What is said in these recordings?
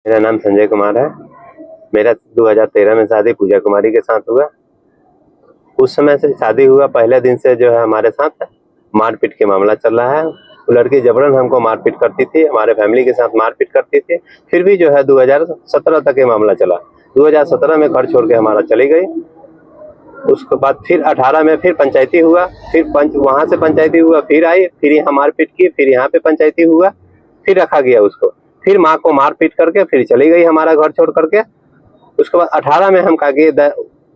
मेरा नाम संजय कुमार है। मेरा 2013 में शादी पूजा कुमारी के साथ हुआ। उस समय से शादी हुआ पहले दिन से जो है हमारे साथ मारपीट के मामला चल रहा है। वो लड़की जबरन हमको मारपीट करती थी, हमारे फैमिली के साथ मारपीट करती थी। फिर भी जो है 2017 तक ये मामला चला। 2017 में घर छोड़ के हमारा चली गई। उसके बाद फिर 18 में फिर पंचायती हुआ, फिर वहाँ से पंचायती हुआ, फिर आई, फिर यहाँ मारपीट की, फिर यहाँ पे पंचायती हुआ, फिर रखा गया उसको। फिर माँ को मारपीट करके फिर चली गई हमारा घर छोड़ करके। उसके बाद 18 में हम कागज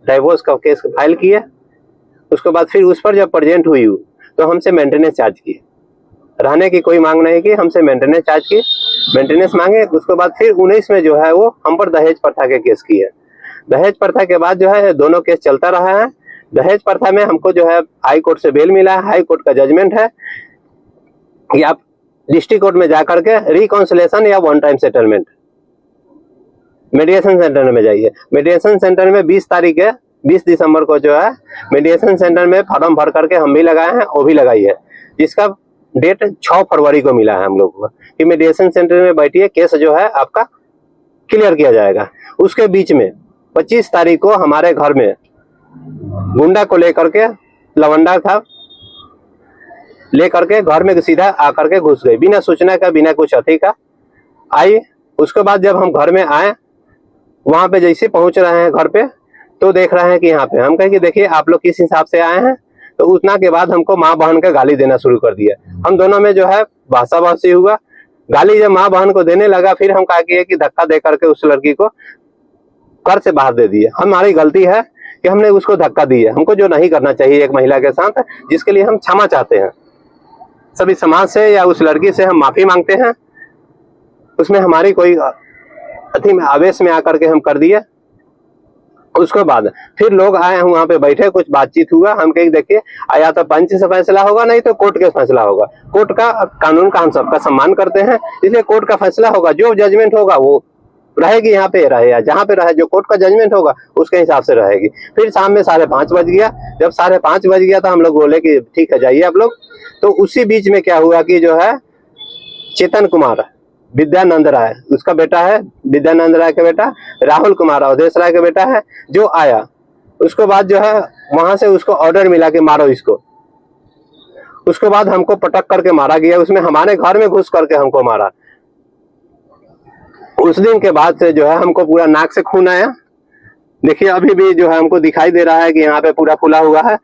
डाइवोर्स का केस फाइल किए। उसके बाद फिर उस पर जब प्रेजेंट हुई तो हमसे मेंटेनेंस चार्ज किए। रहने की कोई मांग नहीं की, हमसे मेंटेनेंस चार्ज की, मेंटेनेंस मांगे। उसके बाद फिर 19 में जो है वो हम पर दहेज प्रथा के केस किए। दहेज प्रथा के बाद जो है दोनों केस चलता रहा है। दहेज प्रथा में हमको जो है हाई कोर्ट से बेल मिला है। हाई कोर्ट का जजमेंट है कि आप डिस्ट्रिक्ट कोर्ट में जाकर के रिकॉन्सिलेशन या one time settlement mediation centre में जाइए। मीडिएशन सेंटर में 20 दिसंबर को जो है मीडिएशन सेंटर में फॉर्म भर करके हम भी लगाए हैं, वो भी लगाई है, जिसका डेट 6 फरवरी को मिला है हम लोग को कि मीडिएशन सेंटर में बैठिए, केस जो है आपका क्लियर किया जाएगा। उसके बीच में 25 तारीख को हमारे घर में गुंडा को लेकर के, लवंडा था, लेकर के घर में सीधा आकर के घुस गई, बिना सूचना का, बिना कुछ अति का आई। उसके बाद जब हम घर में आए, वहां पे जैसे पहुंच रहे हैं घर पे, तो देख रहे हैं कि यहाँ पे हम कहे कि देखिए आप लोग किस हिसाब से आए हैं। तो उतना के बाद हमको माँ बहन का गाली देना शुरू कर दिया। हम दोनों में जो है भाषा भाषी हुआ। गाली जब माँ बहन को देने लगा, फिर हम कहा कि धक्का दे करके उस लड़की को घर से बाहर दे दिए। हमारी गलती है कि हमने उसको धक्का दिया। हमको जो नहीं करना चाहिए एक महिला के साथ, जिसके लिए हम क्षमा चाहते हैं सभी समाज से या उस लड़की से हम माफी मांगते हैं। उसमें हमारी कोई अति में आवेश में आकर के हम कर दिए। उसके बाद फिर लोग आए हैं, वहां पे बैठे, कुछ बातचीत हुआ। हम कहे देखिए या तो पंच से फैसला होगा, नहीं तो कोर्ट के फैसला होगा। कोर्ट का कानून का हम सबका सम्मान करते हैं, इसलिए कोर्ट का फैसला होगा। जो जजमेंट होगा वो रहेगी, यहाँ पे रहे या जहाँ पे रहे, जो कोर्ट का जजमेंट होगा उसके हिसाब से रहेगी। फिर शाम में 5:30 बज गया। जब 5:30 बज गया तो हम लोग बोले कि ठीक है जाइए आप लोग। तो उसी बीच में क्या हुआ कि जो है चेतन कुमार विद्यानंद राय, उसका बेटा है, विद्यानंद राय का बेटा, राहुल कुमार अवधेश राय का बेटा है, जो आया। उसके बाद जो है वहां से उसको ऑर्डर मिला कि मारो इसको। उसके बाद हमको पटक करके मारा गया। उसमें हमारे घर में घुस करके हमको मारा। उस दिन के बाद से जो है हमको पूरा नाक से खून आया। देखिए अभी भी जो है हमको दिखाई दे रहा है कि यहाँ पे पूरा फूला हुआ है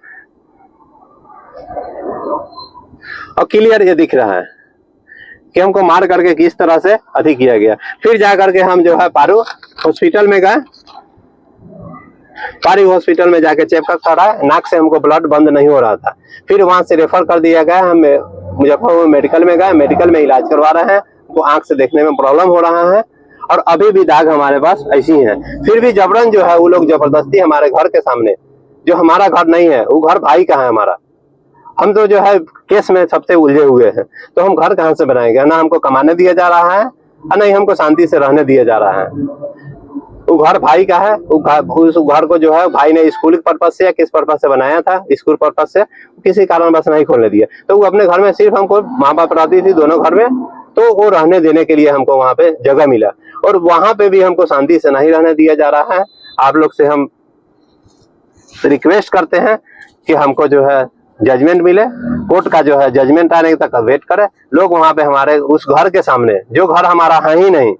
और क्लियर ये दिख रहा है कि हमको मार करके किस तरह से अधिक किया गया। फिर जा करके हम जो है पारू हॉस्पिटल में गए। पारू हॉस्पिटल में जाके चेकअप करा, नाक से हमको ब्लड बंद नहीं हो रहा था। फिर वहां से रेफर कर दिया गया। हम मुजफ्फरपुर मेडिकल में गए, मेडिकल में इलाज करवा रहे हैं। हमको आंख से देखने में प्रॉब्लम हो रहा है और अभी भी दाग हमारे पास ऐसी है। फिर भी जबरन जो है वो लोग जबरदस्ती हमारे घर के सामने, जो हमारा घर नहीं है, वो घर भाई का है हमारा। हम तो जो है केस में सबसे उलझे हुए हैं, तो हम घर कहाँ से बनाएंगे? ना हमको कमाने दिया जा रहा है और नहीं हमको शांति से रहने दिया जा रहा है। वो घर भाई का है। उस घर को जो है भाई ने स्कूल पर्पज से या किस पर्पज से बनाया था, स्कूल पर्पज से, किसी कारणवश नहीं खोलने दिया। तो वो अपने घर में सिर्फ हमको, माँ बाप रहती थी दोनों घर में, तो वो रहने देने के लिए हमको वहां पे जगह मिला। और वहां पे भी हमको शांति से नहीं रहने दिया जा रहा है। आप लोग से हम रिक्वेस्ट करते हैं कि हमको जो है जजमेंट मिले। कोर्ट का जो है जजमेंट आने तक वेट करे। लोग वहां पे हमारे उस घर के सामने, जो घर हमारा है ही नहीं,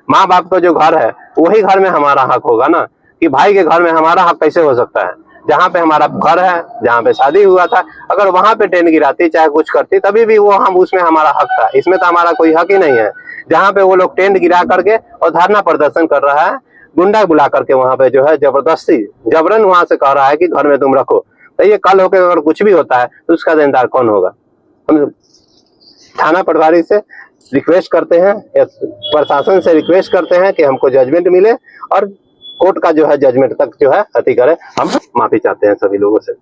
माँ बाप का जो घर है वही घर में हमारा हक होगा ना, कि भाई के घर में हमारा हक कैसे हो सकता है? जहाँ पे हमारा घर है, जहाँ पे शादी हुआ था, अगर वहां पे टेंट गिराती, चाहे कुछ करती, तभी भी वो हम उसमें हमारा हक था। इसमें तो हमारा कोई हक ही नहीं है। जहाँ पे वो लोग टेंट गिरा करके और धरना प्रदर्शन कर रहा है, गुंडा बुला करके वहां पे जो है जबरदस्ती जबरन वहां से कह रहा है कि घर में तुम रखो। तो ये कल होकर अगर कुछ भी होता है तो उसका जिम्मेदार कौन होगा? हम थाना पटवारी से रिक्वेस्ट करते हैं, प्रशासन से रिक्वेस्ट करते हैं कि हमको जजमेंट मिले और कोर्ट का जो है जजमेंट तक जो है अति करे। हम माफी चाहते हैं सभी लोगों से।